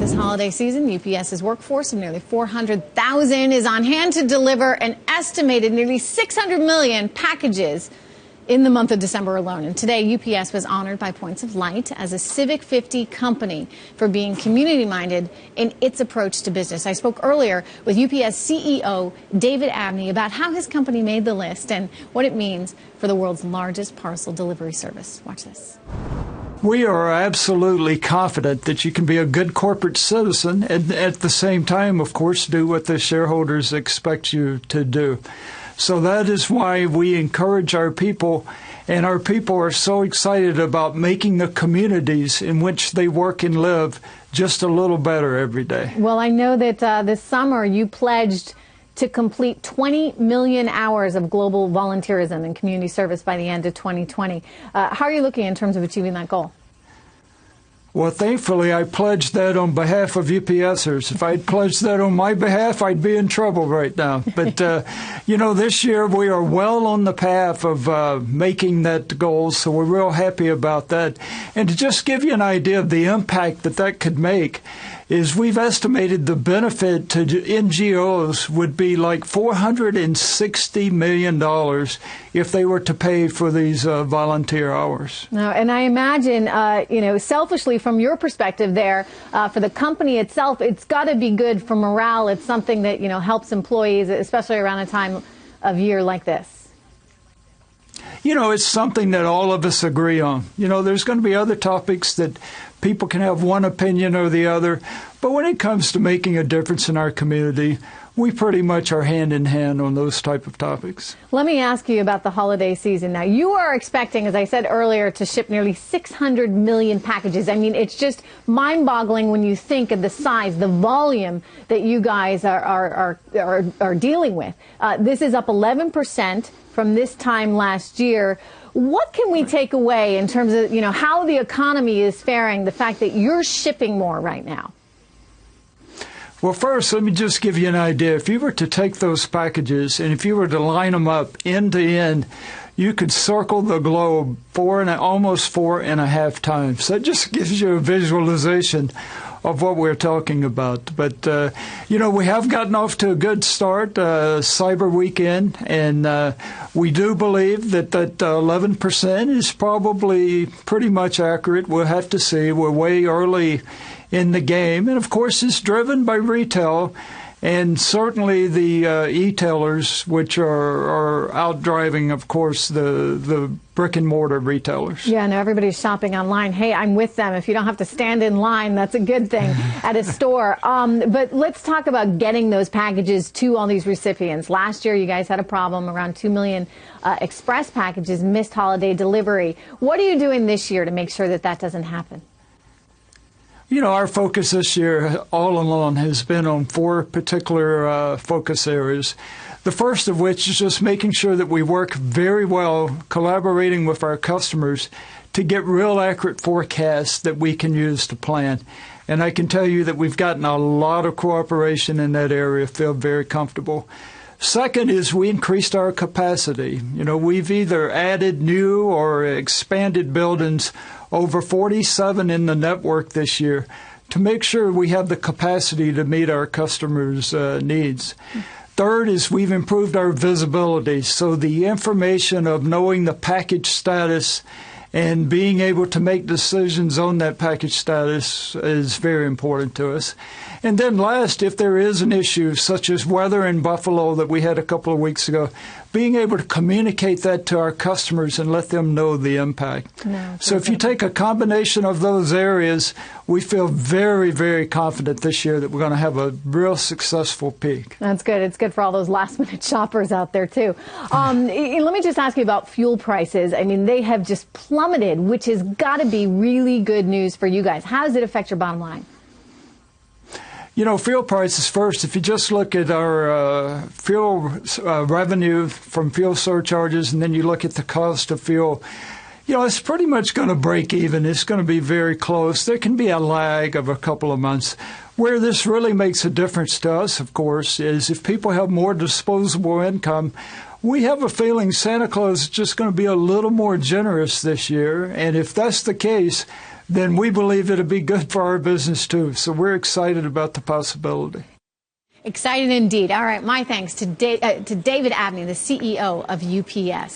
this holiday season, UPS's workforce of nearly 400,000 is on hand to deliver an estimated nearly 600 million packages in the month of December alone. And today, UPS was honored by Points of Light as a Civic 50 company for being community-minded in its approach to business. I spoke earlier with UPS CEO David Abney about how his company made the list and what it means for the world's largest parcel delivery service. Watch this. We are absolutely confident that you can be a good corporate citizen and at the same time, of course, do what the shareholders expect you to do. So that is why we encourage our people, and our people are so excited about making the communities in which they work and live just a little better every day. Well, I know that this summer you pledged to complete 20 million hours of global volunteerism and community service by the end of 2020. How are you looking in terms of achieving that goal? Well, thankfully, I pledged that on behalf of UPSers. If I'd pledged that on my behalf, I'd be in trouble right now. But, this year we are well on the path of making that goal, so we're real happy about that. And to just give you an idea of the impact that that could make, is we've estimated the benefit to NGOs would be like $460 million if they were to pay for these volunteer hours. Now, and I imagine, selfishly from your perspective there, for the company itself, it's got to be good for morale. It's something that, helps employees, especially around a time of year like this. It's something that all of us agree on. There's going to be other topics that people can have one opinion or the other. But when it comes to making a difference in our community, we pretty much are hand in hand on those type of topics. Let me ask you about the holiday season. Now, you are expecting, as I said earlier, to ship nearly 600 million packages. I mean, it's just mind-boggling when you think of the size, the volume that you guys are dealing with. This is up 11% from this time last year. What can we take away in terms of, how the economy is faring, the fact that you're shipping more right now? Well, first, let me just give you an idea. If you were to take those packages and if you were to line them up end to end, you could circle the globe almost 4.5 times. That just gives you a visualization of what we're talking about. But, we have gotten off to a good start, Cyber Weekend, and we do believe that 11% is probably pretty much accurate. We'll have to see. We're way early in the game. And, of course, it's driven by retail. And certainly the e-tailers, which are outdriving, of course, the brick-and-mortar retailers. Yeah, no, everybody's shopping online. Hey, I'm with them. If you don't have to stand in line, that's a good thing at a store. But let's talk about getting those packages to all these recipients. Last year, you guys had a problem. Around 2 million express packages missed holiday delivery. What are you doing this year to make sure that that doesn't happen? Our focus this year all along has been on 4 particular focus areas. The first of which is just making sure that we work very well collaborating with our customers to get real accurate forecasts that we can use to plan. And I can tell you that we've gotten a lot of cooperation in that area, feel very comfortable. Second is we increased our capacity. We've either added new or expanded buildings, over 47 in the network this year, to make sure we have the capacity to meet our customers' needs. Third is we've improved our visibility, so the information of knowing the package status and being able to make decisions on that package status is very important to us. And then last, if there is an issue such as weather in Buffalo that we had a couple of weeks ago, being able to communicate that to our customers and let them know the impact. So if you take a combination of those areas, we feel very, very confident this year that we're going to have a real successful peak. That's good. It's good for all those last-minute shoppers out there, too. Let me just ask you about fuel prices. I mean, they have just plummeted, which has got to be really good news for you guys. How does it affect your bottom line? Fuel prices first. If you just look at our fuel revenue from fuel surcharges and then you look at the cost of fuel, it's pretty much going to break even. It's going to be very close. There can be a lag of a couple of months. Where this really makes a difference to us, of course, is if people have more disposable income, we have a feeling Santa Claus is just going to be a little more generous this year. And if that's the case, then we believe it'll be good for our business too. So we're excited about the possibility. Excited indeed. All right, my thanks to David Abney, the CEO of UPS.